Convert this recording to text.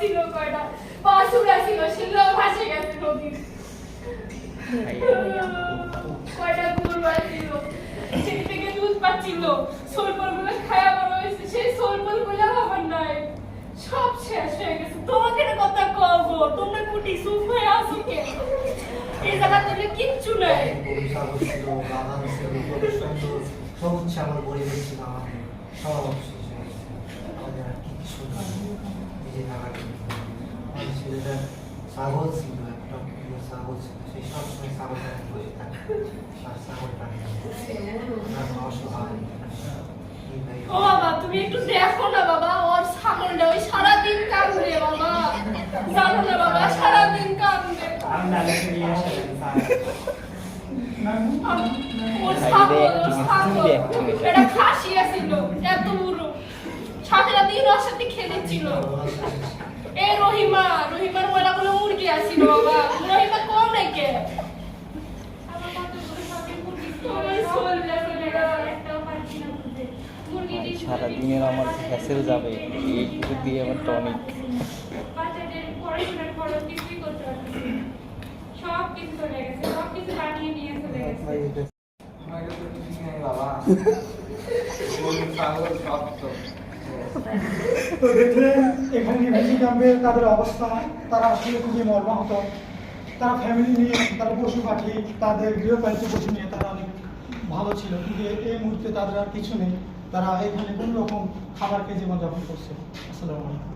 ছিল কয়টা বাছুরা ছিল সেগুলো ভাসে গেছে নদীর কয়টা গরু ছিল সেটি থেকে দুধ পাচ্ছিল সোলপলগুলো খায়া বড় হয়েছে সেই সোলপলগুলো আমার নাই সব শেষ হয়ে গেছে তোমাকে একটা কথা কবো তোমরা কুটি সুপ হয়ে আসো কে এই জায়গা থেকে কিচ্ছু নাই সবুজ আমার পরিবেশ ছিল আমাদের সব শেষ হয়ে গেছে আমাদের আর কিচ্ছু নাই নিজে থাকার আমার ছেলেটা ছাগল ছিল একটা প্রিয় ছাগল ছিল সেই সবসময় ছাগলটা বসে থাকে আর ছাগলটা অসহায় ও বাবা তুমি একটু দেখো না বাবা ওর ছাগলটা ওই সারাদিন কাঁদে বাবা জানো না বাবা সারাদিন কাঁদে ওর ছাগল এটা খাসি আছিল এত বড় সারাদিন ওর সাথে খেলেছিল এ রহিমার ওইগুলো মুরগি আছিল বাবা রহিমা কোন নাকি সারাদিনের আমার হ্যাসেল যাবে এইটুকু দিয়ে আমার টনিক বাচ্চাদের পড়াশোনার খরচ কিছুই করতে পারতেছি সব কিছু চলে গেছে সব কিছু বানিয়ে নিয়ে চলে গেছে তো দেখলেন এখানে রিফিউজি ক্যাম্পে তাদের অবস্থা তারা আসলে খুবই মর্মাহত তারা ফ্যামিলি নিয়ে তারা পশু পাখি তাদের গৃহপালিত পশু নিয়ে তারা অনেক ভালো ছিল কিন্তু এই মুহূর্তে তাদের আর কিছু নেই তারা এখানে কোনো রকম খাবার খেয়ে জীবনযাপন করছে আসসালামু আলাইকুম